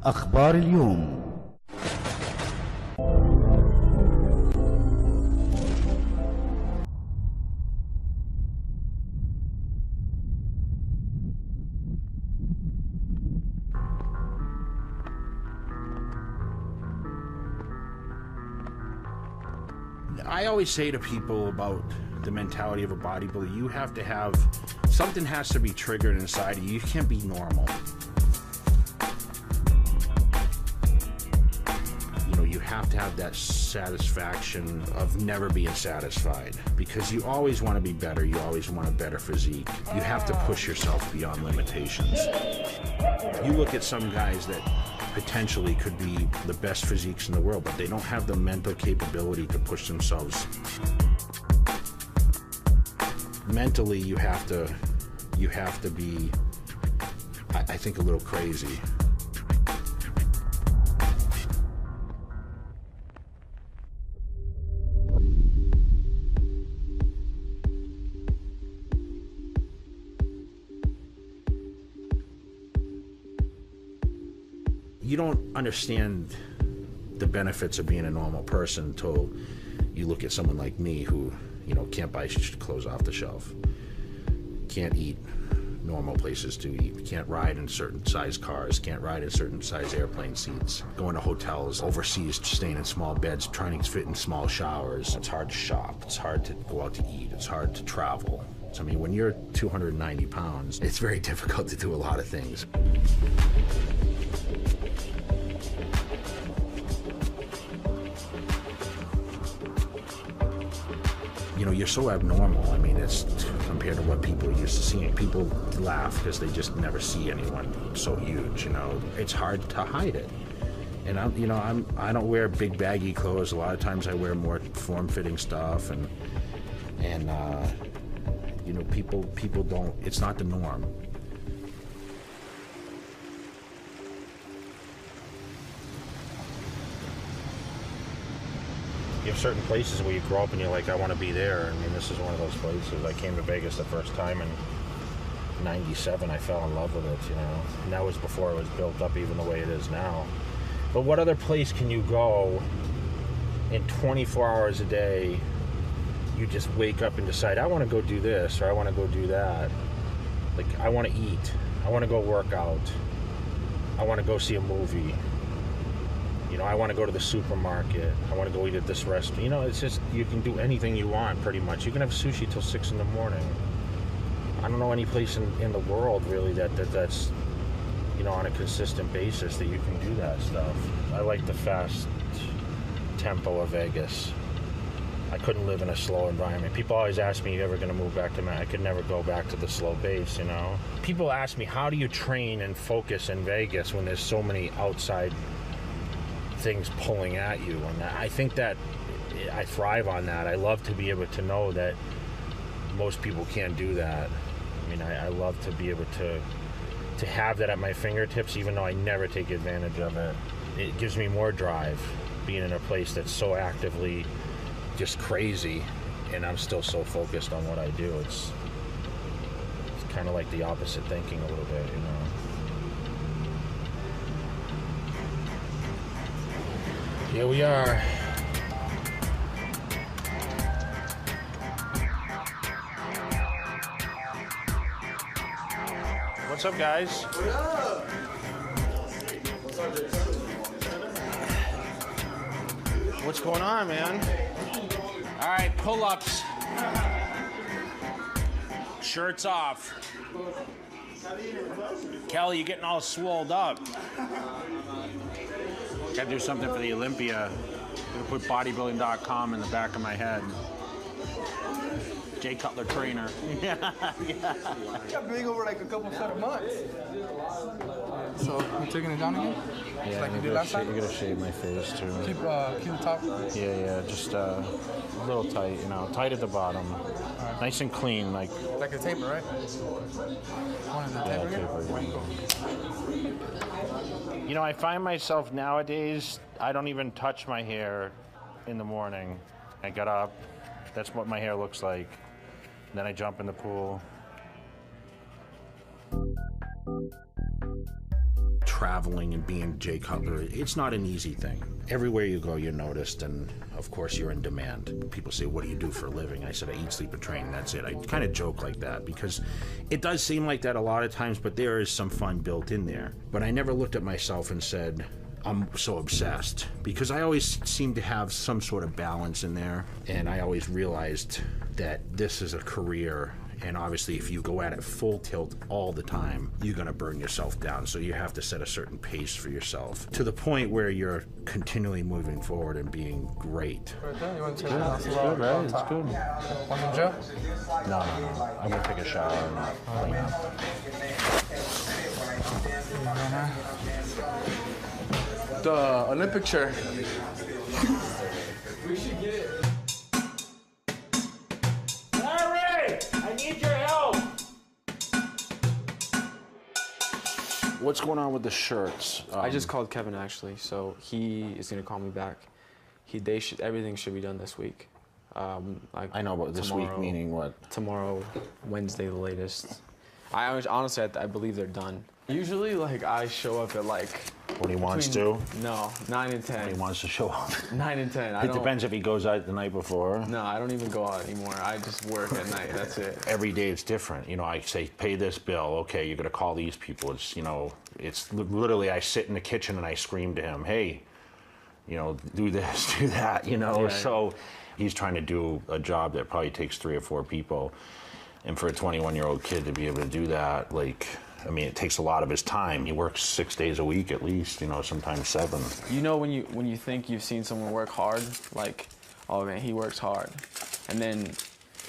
أخبار اليوم. I always say to people about the mentality of a bodybuilder, you have to have, something has to be triggered inside of you. You can't be normal. You know, you have to have that satisfaction of never being satisfied, because you always want to be better. You always want a better physique. You have to push yourself beyond limitations. You look at some guys that potentially could be the best physiques in the world, but they don't have the mental capability to push themselves. Mentally, you have to be, I think, a little crazy. You don't understand the benefits of being a normal person until you look at someone like me who, you know, can't buy clothes off the shelf, can't eat normal places to eat, can't ride in certain size cars, can't ride in certain size airplane seats, going to hotels overseas, staying in small beds, trying to fit in small showers. It's hard to shop, it's hard to go out to eat, it's hard to travel. So, I mean, when you're 290 pounds, it's very difficult to do a lot of things. You know, you're so abnormal. I mean, it's compared to what people are used to seeing. People laugh because they just never see anyone so huge, you know. It's hard to hide it. And I don't wear big baggy clothes. A lot of times I wear more form-fitting stuff, and you know, people don't, it's not the norm. You have certain places where you grow up and you're like, I want to be there. I mean, this is one of those places. I came to Vegas the first time in '97. I fell in love with it, you know. And that was before it was built up even the way it is now. But what other place can you go in 24 hours a day? You just wake up and decide, I want to go do this, or I want to go do that. Like, I want to eat. I want to go work out. I want to go see a movie. You know, I want to go to the supermarket. I want to go eat at this restaurant. You know, it's just, you can do anything you want, pretty much. You can have sushi till 6 in the morning. I don't know any place in the world, really, that's, you know, on a consistent basis that you can do that stuff. I like the fast tempo of Vegas. I couldn't live in a slow environment. People always ask me, you ever going to move back to Maine? I could never go back to the slow pace, you know? People ask me, how do you train and focus in Vegas when there's so many outside things pulling at you? And I think that I thrive on that. I love to be able to know that most people can't do that. I mean, I love to be able to have that at my fingertips, even though I never take advantage of it. It gives me more drive, being in a place that's so actively just crazy, and I'm still so focused on what I do. It's kind of like the opposite thinking a little bit, you know. Here we are. What's up, guys? What up? What's going on, man? All right, pull-ups. Shirts off. Kelly, you're getting all swolled up. Gotta do something for the Olympia. I'm gonna put bodybuilding.com in the back of my head. Jay Cutler trainer. You got big over like a couple set of months. So you taking it down again? Yeah, like you did last time? You gotta shave my face too. Keep the top. Yeah, just a little tight, you know, tight at the bottom. Right. Nice and clean, like a taper, right? One of the taper again? You know, I find myself nowadays, I don't even touch my hair in the morning. I get up, that's what my hair looks like. Then I jump in the pool. traveling and being Jay Cutler, it's not an easy thing. Everywhere you go, you're noticed, and of course you're in demand. People say, what do you do for a living? I said, I eat, sleep, and train, that's it. I kind of joke like that because it does seem like that a lot of times, but there is some fun built in there. But I never looked at myself and said, I'm so obsessed, because I always seem to have some sort of balance in there, and I always realized that this is a career, and obviously if you go at it full tilt all the time, you're gonna burn yourself down. So you have to set a certain pace for yourself to the point where you're continually moving forward and being great. Right there, you want to take it? It's good, right? It's good. Want some gel? No. I'm gonna take a shower and clean up. The Olympic chair. We should get it. Larry! I need your help! What's going on with the shirts? I just called Kevin, actually, so he is going to call me back. Everything should be done this week. Like I know, but this week meaning what? Tomorrow, Wednesday, the latest. Honestly, I believe they're done. Usually, like, I show up at, like... When he wants to? No, 9 and 10. When he wants to show up. 9 and 10. It depends if he goes out the night before. No, I don't even go out anymore. I just work at night. That's it. Every day it's different. You know, I say, pay this bill. Okay, you're going to call these people. It's, you know, it's literally I sit in the kitchen and I scream to him, hey, you know, do this, do that, you know. Yeah, so he's trying to do a job that probably takes 3 or 4 people. And for a 21-year-old kid to be able to do that, like... I mean, it takes a lot of his time. He works 6 days a week at least, you know, sometimes 7. You know, when you think you've seen someone work hard, like, oh man, he works hard. And then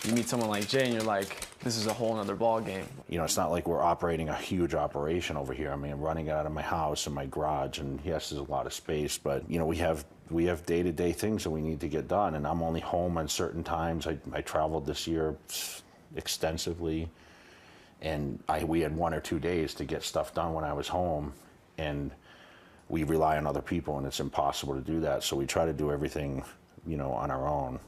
you meet someone like Jay and you're like, this is a whole nother ball game. You know, it's not like we're operating a huge operation over here. I mean, I'm running it out of my house and my garage, and yes, there's a lot of space, but you know, we have day-to-day things that we need to get done, and I'm only home on certain times. I traveled this year extensively. And we had 1 or 2 days to get stuff done when I was home, and we rely on other people, and it's impossible to do that. So we try to do everything, you know, on our own.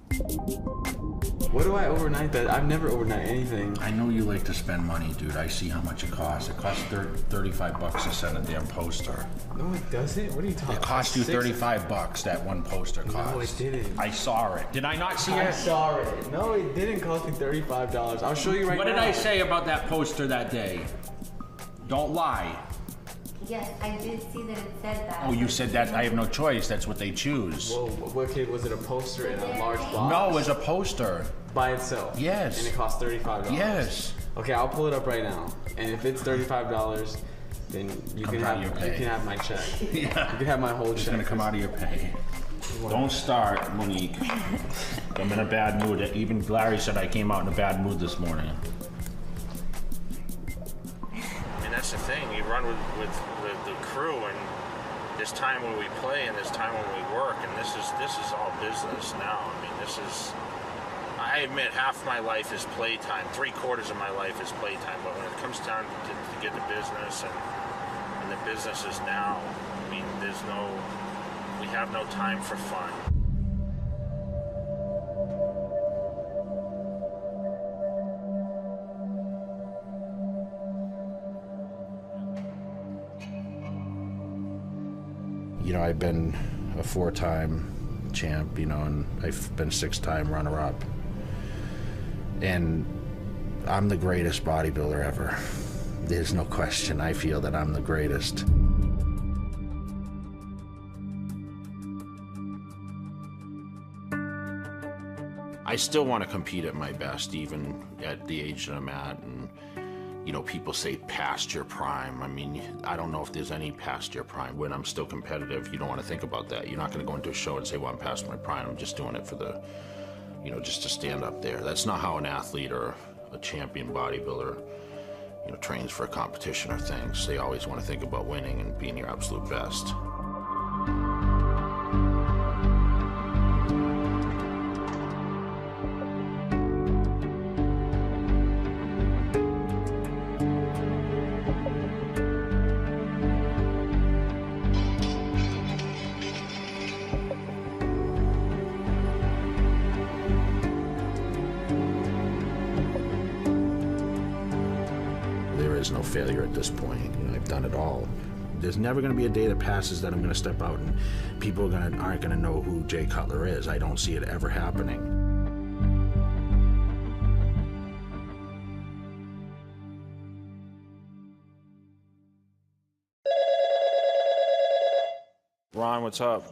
What do I overnight that? I've never overnight anything. I know you like to spend money, dude. I see how much it costs. It costs $35 to send a damn poster. No, it doesn't. What are you talking about? It cost you $35, that one poster cost. No, it didn't. I saw it. Did I not see it? I saw it. No, it didn't cost me $35. I'll show you right now. What did I say about that poster that day? Don't lie. Yes, I did see that it said that. Oh, you said that? I have no choice. That's what they choose. Whoa, what kid, was it a poster in a large box? No, it was a poster. By itself? Yes. And it cost $35? Yes. Okay, I'll pull it up right now. And if it's $35, then you can have my check. Yeah. You can have my whole check. It's gonna come out of your pay. Don't start, Monique. I'm in a bad mood. Even Larry said I came out in a bad mood this morning. I mean, that's the thing. You run with the crew, and there's time when we play and there's time when we work, and this is all business now. I mean, this is... I admit half my life is playtime. 3/4 of my life is playtime. But when it comes down to get the business, and the business is now, I mean, we have no time for fun. You know, I've been a 4-time champ, you know, and I've been 6-time runner-up. And I'm the greatest bodybuilder ever. There's no question. I feel that I'm the greatest. I still want to compete at my best, even at the age that I'm at. And, you know, people say past your prime. I mean, I don't know if there's any past your prime. When I'm still competitive, you don't want to think about that. You're not going to go into a show and say, well, I'm past my prime. I'm just doing it for the... you know, just to stand up there. That's not how an athlete or a champion bodybuilder, you know, trains for a competition or things. They always want to think about winning and being your absolute best. There is no failure at this point. You know, I've done it all. There's never going to be a day that passes that I'm going to step out and people aren't going to know who Jay Cutler is. I don't see it ever happening. Ron, what's up?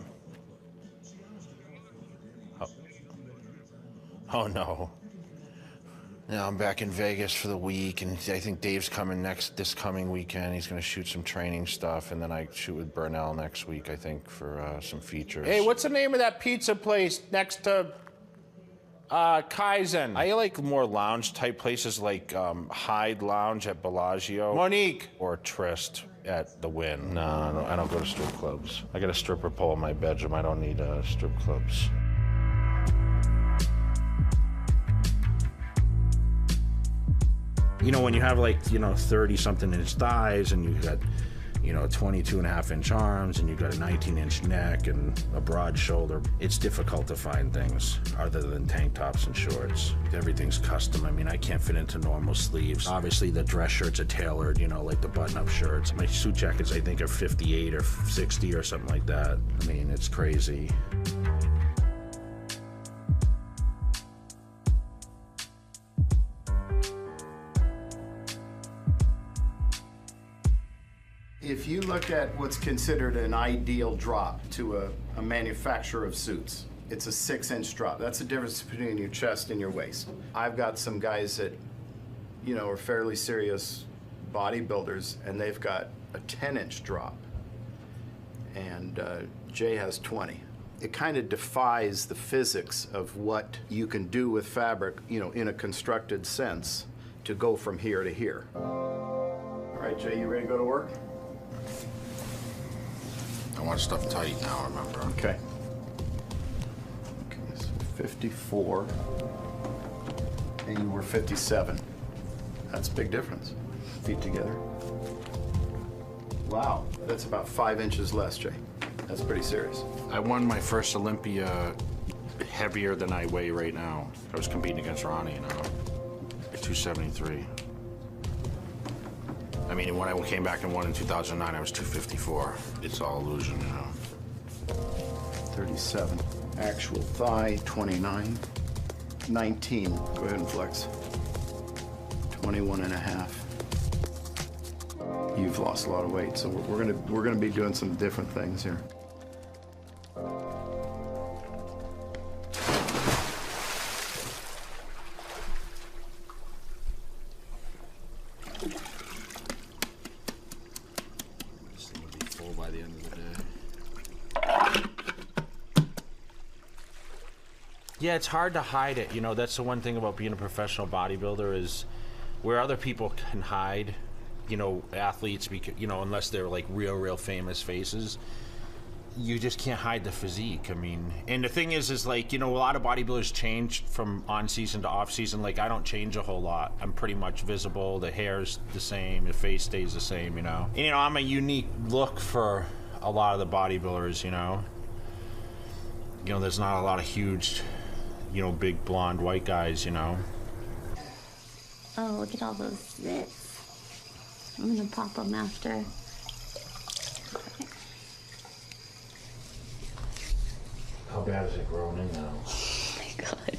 Oh no. Yeah, I'm back in Vegas for the week, and I think Dave's coming this coming weekend. He's going to shoot some training stuff, and then I shoot with Burnell next week, I think, for some features. Hey, what's the name of that pizza place next to Kaizen? I like more lounge-type places like Hyde Lounge at Bellagio. Monique! Or Trist at the Wynn. No, I don't go to strip clubs. I got a stripper pole in my bedroom. I don't need strip clubs. You know, when you have like, 30-something inch thighs and you've got, 22.5-inch arms and you've got a 19-inch neck and a broad shoulder, it's difficult to find things other than tank tops and shorts. Everything's custom. I mean, I can't fit into normal sleeves. Obviously, the dress shirts are tailored, like the button-up shirts. My suit jackets, I think, are 58 or 60 or something like that. I mean, it's crazy. If you look at what's considered an ideal drop to a manufacturer of suits, it's a 6-inch drop. That's the difference between your chest and your waist. I've got some guys that, are fairly serious bodybuilders, and they've got a 10-inch drop. And Jay has 20. It kind of defies the physics of what you can do with fabric, in a constructed sense, to go from here to here. All right, Jay, you ready to go to work? I want stuff tight now, remember? Okay. Okay, so 54, and you were 57. That's a big difference. Feet together. Wow, that's about 5 inches less, Jay. That's pretty serious. I won my first Olympia heavier than I weigh right now. I was competing against Ronnie, at 273. I mean, when I came back and won in 2009, I was 254. It's all illusion, 37. Actual thigh, 29. 19. Go ahead and flex. 21 and a half. You've lost a lot of weight, so we're gonna be doing some different things here. By the end of the day. Yeah, it's hard to hide it. That's the one thing about being a professional bodybuilder is where other people can hide, athletes, because, unless they're like real famous faces, you just can't hide the physique. I mean, and the thing is like, a lot of bodybuilders change from on season to off season. Like, I don't change a whole lot. I'm pretty much visible. The hair's the same. The face stays the same, And, I'm a unique look for a lot of the bodybuilders, there's not a lot of huge, big blonde white guys, Oh, look at all those zits. I'm gonna pop them after. How bad is it growing in now? Oh my god.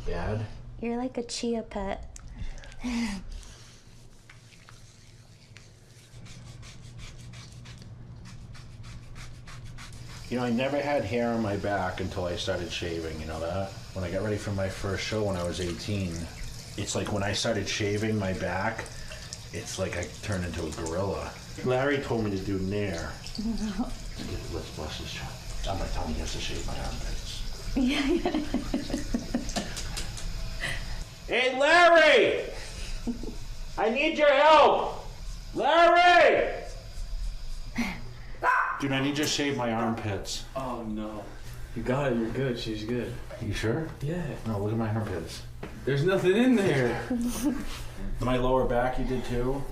Bad? You're like a chia pet. I never had hair on my back until I started shaving, that? When I got ready for my first show when I was 18, it's like when I started shaving my back, it's like I turned into a gorilla. Larry told me to do Nair. No. Let's bust this shot. I'm not telling you he has to shave my armpits. Yeah. Hey, Larry! I need your help! Larry! Dude, I need you to shave my armpits. Oh no. You got it, you're good, she's good. You sure? Yeah. No, look at my armpits. There's nothing in there. My lower back you did too?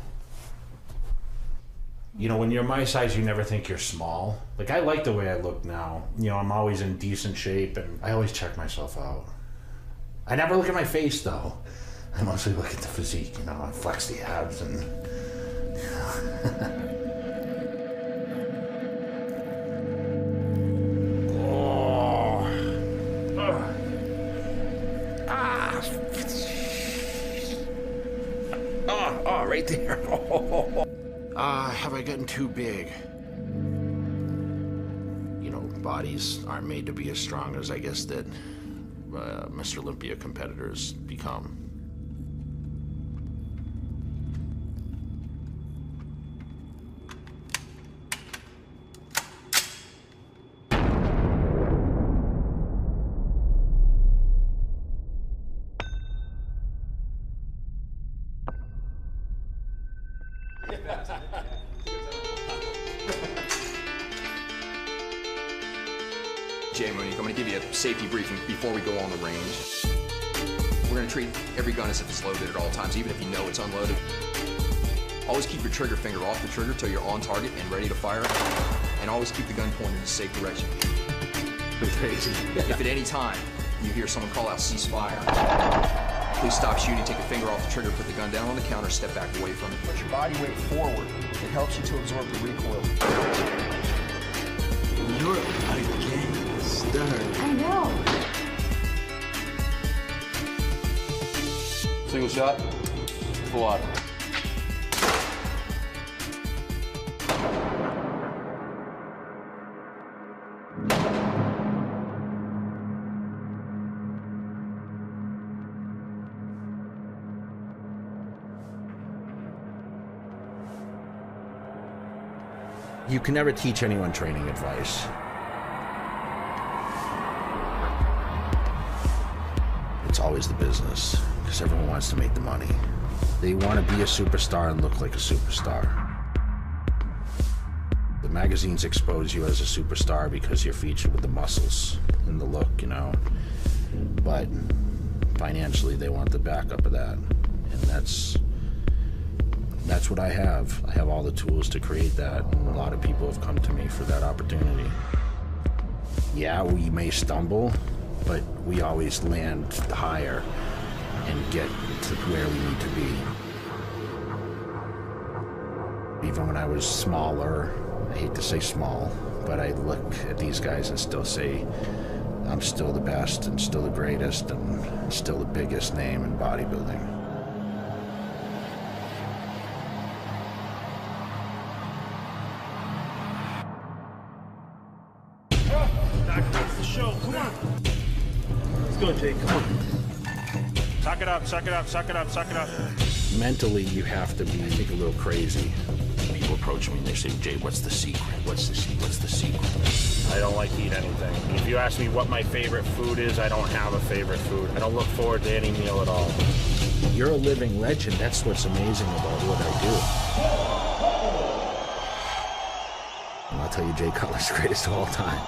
When you're my size, you never think you're small. Like, I like the way I look now. I'm always in decent shape, and I always check myself out. I never look at my face, though. I mostly look at the physique, I flex the abs and... right there. Have I gotten too big? You know, bodies aren't made to be as strong as I guess that Mr. Olympia competitors become. Jay Monique, I'm going to give you a safety briefing before we go on the range. We're going to treat every gun as if it's loaded at all times, even if you know it's unloaded. Always keep your trigger finger off the trigger till you're on target and ready to fire. And always keep the gun pointed in a safe direction. If at any time you hear someone call out ceasefire, please stop shooting, take your finger off the trigger, put the gun down on the counter, step back away from it. Put your body weight forward. It helps you to absorb the recoil. You're a gangster. I know. Single shot, full auto. You can never teach anyone training advice. It's always the business, because everyone wants to make the money. They want to be a superstar and look like a superstar. The magazines expose you as a superstar because you're featured with the muscles and the look, you know. But financially, they want the backup of that. And that's what I have. I have all the tools to create that, and a lot of people have come to me for that opportunity. Yeah, we may stumble, but we always land higher and get to where we need to be. Even when I was smaller, I hate to say small, but I look at these guys and still say, I'm still the best and still the greatest and still the biggest name in bodybuilding. Show, come on. Let's go, Jake, come on. Suck it up, suck it up, suck it up, suck it up. Mentally, you have to be, I think, a little crazy. People approach me and they say, Jay, what's the secret? What's the secret? What's the secret? I don't like to eat anything. If you ask me what my favorite food is, I don't have a favorite food. I don't look forward to any meal at all. You're a living legend. That's what's amazing about what I do. And I'll tell you, Jay Cutler's the greatest of all time.